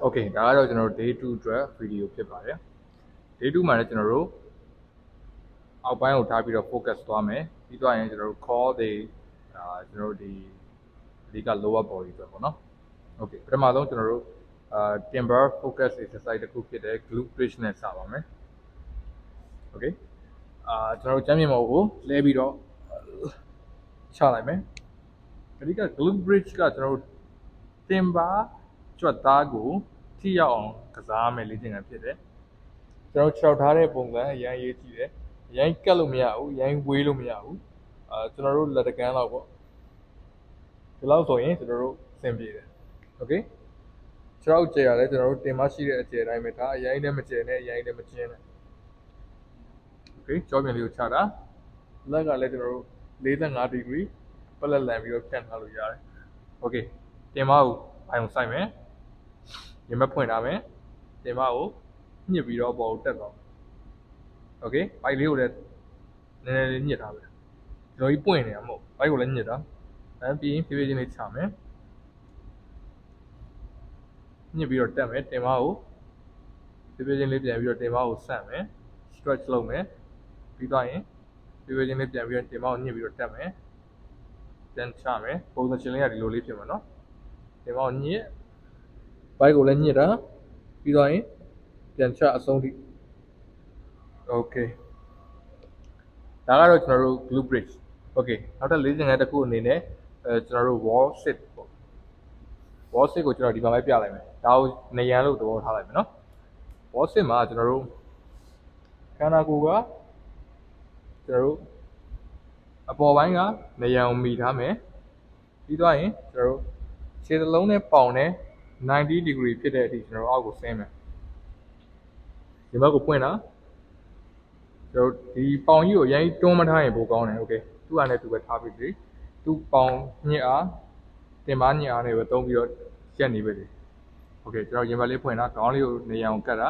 Okay ဒါကတော့ကျွန်တော်တို့ day 2 အတွက် video ဖြစ်ပါတယ် day 2မှာလည်းကျွန်တော်တို့အောက်ပိုင်းကိုထားပြီးတော့ focus သွားမယ်ပြီးတော့ရင်ကျွန်တော်တို့ call တွေကျွန်တော်တို့ဒီအဓိက lower body အတွက်ပေါ့နော် Okay ပထမဆုံးကျွန်တော်တို့timber focus exercise တစ်ခုဖြစ်တဲ့ glute bridge နဲ့စပါမယ် Okay ကျွန်တော်တို့ကျမ်းမြေမောကိုလဲပြီးတော့ချလိုက်မယ်အဓိက glute bridge ကကျွန်တော်တို့ timber ကြွက်သားကိုထိရောက်အောင်ကစားမယ်လေ့ကျင့်ခန်းဖြစ်တယ်ကျွန်တော်ခြေထောက်ထားတဲ့ပုံစံအရင်ရေးကြည့်တယ်အရင်ကတ်လို့မရဘူးအရင်ဝေးလို့မရဘူးကျွန်တော်တို့လက်တကန်းလောက်ပေါ့ဒီလောက်ဆိုရင်ကျွန်တော်တို့အဆင်ပြေတယ် Okay ခြေထောက်ကျယ်ရလဲကျွန်တော်တို့တင်မရှိတဲ့အကျယ်တိုင်းပဲထားအရင်လည်းမကျယ်နဲ့အရင်လည်းမကျင်းနဲ့ Okay ကြောပြင်လေးကိုချတာလက်ကလည်းကျွန်တော်တို့45 degree ပလက်လန်ပြီးတော့ဖြန့်ထားလို့ရတယ် Okay တင်မကိုဘိုင်ကိုစိုက်မယ်ရင်မဖွင့်ထားမယ်တင်မကိုညှစ်ပြီးတော့ပေါ်ကိုတက်သွား Okay ဘိုက်လေးကိုလည်းနည်းနည်းလေးညှစ်ထားမယ်ကျွန်တော်ကြီးပွင့်နေတာမဟုတ်ဘိုက်ကိုလည်းညှစ်တာပြီးရင်ဖြည်းဖြည်းချင်းလေးချမယ်ညှစ်ပြီးတော့တက်မယ်တင်မကိုဖြည်းဖြည်းချင်းလေးပြန်ပြီးတော့တင်မကိုဆန့်မယ် stretch လုပ်မယ်ပြီးတော့ရင်ဖြည်းဖြည်းချင်းလေးပြန်ပြီးတော့တင်မကိုညှစ်ပြီးတော့တက်မယ်ပြန်ချမယ်ပုံစံချင်းလေးကဒီလိုလေးဖြစ်မှာနော်တင်မကိုညှစ်ဘိုက်ကိုလည်းညှစ်တာပြီးတော့ရင်ပြန်ချအဆုံးထိ Okay ဒါကတော့ကျွန်တော်တို့ glute bridge Okay နောက်ထပ်လေ့ကျင့်ခန်းတစ်ခုအနေနဲ့ကျွန်တော်တို့ wall sit ပေါ့ wall sit ကိုကျွန်တော်ဒီမှာပဲပြလိုက်မယ်ဒါကိုနေရန်လို့သဘောထားလိုက်မယ်နော် wall sit မှာကျွန်တော်တို့ခန္ဓာကိုယ်ကကျွန်တော်တို့အပေါ်ပိုင်းကနေရန်ကိုမိထားမယ်ပြီးတော့ရင်ကျွန်တော်တို့ခြေစလုံးနဲ့ပေါင်နဲ့90 degree ဖြစ်တဲ့အထိကျွန်တော်တို့အောက်ကိုဆင်းမယ်ဒီဘက်ကိုပွင့်တာကျွန်တော်ဒီပေါင်ကြီးကိုအရင်တွန်းမထားရင်ပိုကောင်းတယ် Okay သူ့အနေနဲ့သူပဲထားပြီးပြီသူ့ပေါင်ညစ်အားတင်မညစ်အားနဲ့ပဲတုံးပြီးတော့ရက်နေပဲလေ Okay ကျွန်တော်ရင်ဘတ်လေးဖွင့်တာခေါင်းလေးကိုနေရန်ကိုကတ်တာ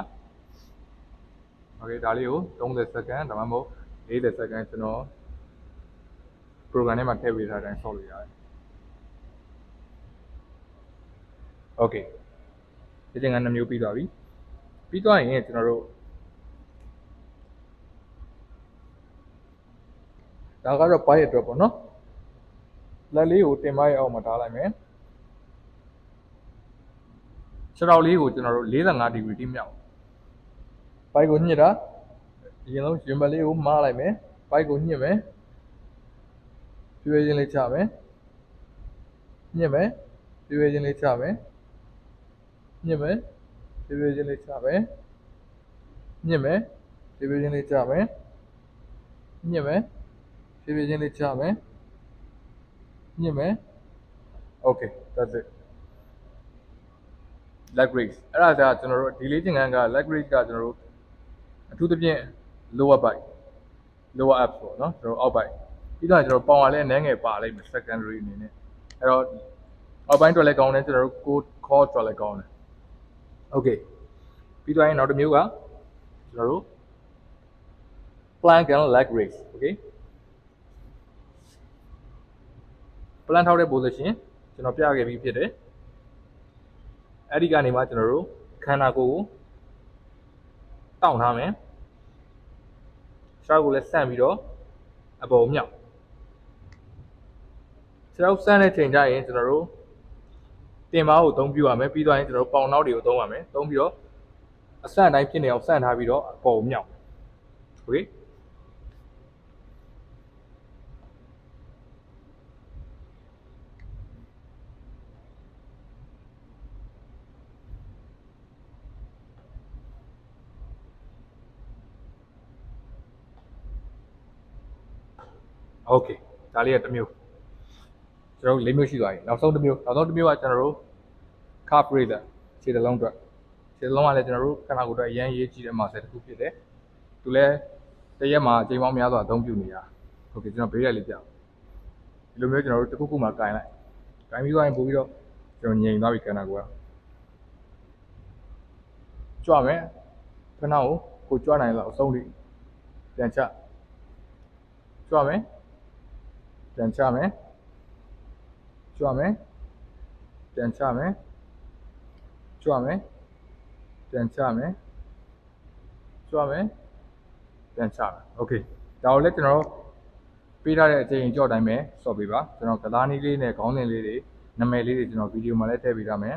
Okay ဒါလေးကို30 second ဒါမှမဟုတ်40 second ကျွန်တော် program ထဲမှာထည့်ပေးထားတဲ့အတိုင်းဆောက်လို့ရတယ် Okay ဒီသင်္ကန်း2မျိုးပြီးသွားပြီပြီးသွားရင်ကျွန်တော်တို့ဒါကတော့ bike အတွက်ပေါ့နော်လက်လေးကိုတင်မရဲ့အောက်မှာထားလိုက်မယ်ခြေထောက်လေးကိုကျွန်တော်တို့45 degree တိမြောက် bike ကိုညှစ်တာအရင်ဆုံးရင်ဘတ်လေးကိုမားလိုက်မယ် bike ကိုညှစ်မယ်ဖြည်းဖြည်းချင်းလေးချမယ်ညှစ်မယ်ဖြည်းဖြည်းချင်းလေးချမယ်ညှစ်မယ်ဖြည်းဖြည်းချင်းလေးချမယ်ညှစ်မယ်ဖြည်းဖြည်းချင်းလေးချမယ်ညှစ်မယ်ဖြည်းဖြည်းချင်းလေးချမယ်ညှစ်မယ် Okay that's it leg raise အဲ့ဒါကကျွန်တော်တို့ဒီလေးသင်္ကန်းက leg raise ကကျွန်တော်တို့အထူးသဖြင့် lower back lower abs ပေါ့နော်ကျွန်တော်အောက်ပိုင်းပြီးတော့ကျွန်တော်ပေါင်ကလည်းနည်းငယ်ပါလိုက်မယ် secondary အနေနဲ့အဲ့တော့အောက်ပိုင်းအတွက်လည်းကောင်းတယ်ကျွန်တော်တို့ core အတွက်လည်းကောင်းတယ် Okay ပြီးတော့ရင်နောက်တစ်မျိုးကကျွန်တော်တို့ plank and leg raise Okay plank ထောက်တဲ့ position ကျွန်တော်ပြခဲ့ပြီးဖြစ်တယ်အဲ့ဒီကနေမှကျွန်တော်တို့ခန္ဓာကိုယ်ကိုတောင့်ထားမယ်ခြေထောက်ကိုလည်းဆန့်ပြီးတော့အပေါ်မြောက်ခြေထောက်ဆန့်တဲ့ချိန်ကျရင်ကျွန်တော်တို့တင်မကိုအသုံးပြုရမယ်ပြီးတော့ရင်ကျွန်တော်တို့ပေါင်နောက်တွေကိုသုံးရမယ်သုံးပြီးတော့အဆန့်အတိုင်းဖြစ်နေအောင်ဆန့်ထားပြီးတော့အပေါ်မြောက် Okay Okay ဒါလေးကတစ်မျိုးကျွန်တော်တို့၄မျိုးရှိသွားပြီနောက်ဆုံးတစ်မျိုးကကျွန်တော်တို့ calf raiser ခြေတစ်လုံးအတွက်ခြေတစ်လုံးကလည်းကျွန်တော်တို့ခန္ဓာကိုယ်အတွက်အရင်ရေးကြည့်တဲ့ muscle တစ်ခုဖြစ်တယ်သူလည်းတစ်ရက်မှာအချိန်ပေါင်းများစွာအသုံးပြုနေတာ Okay ကျွန်တော်ဘေးရက်လေးပြဒီလိုမျိုးကျွန်တော်တို့တစ်ခုခုမှကင်လိုက်ကင်ပြီးသွားရင်ပို့ပြီးတော့ကျွန်တော်ငြိမ်သွားပြီခန္ဓာကိုယ်ကကြွမယ်ခဏကိုကြွနိုင်လောက်အဆုံးထိပြန်ချကြွမယ်ပြန်ချမယ်ကြွမယ်ပြန်ချမယ်ကြွမယ် ပြန်ချမယ်ကြွမယ်ပြန်ချမယ်โอเคဒါကိုလည်းကျွန်တော်တို့ပေးထားတဲ့အချိန်ကြော့တိုင်းပဲဆော့ပေးပါကျွန်တော်ကစားနည်းလေးနဲ့ခေါင်းစဉ်လေးတွေနာမည်လေးတွေကျွန်တော်ဗီဒီယိုမှာလည်းထည့်ပေးထားမယ်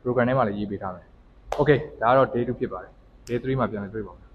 program ထဲမှာလည်းရေးပေးထားမယ်โอเคဒါကတော့ day 2ဖြစ်ပါတယ် day 3မှာပြန်လည်တွေ့ပါမယ်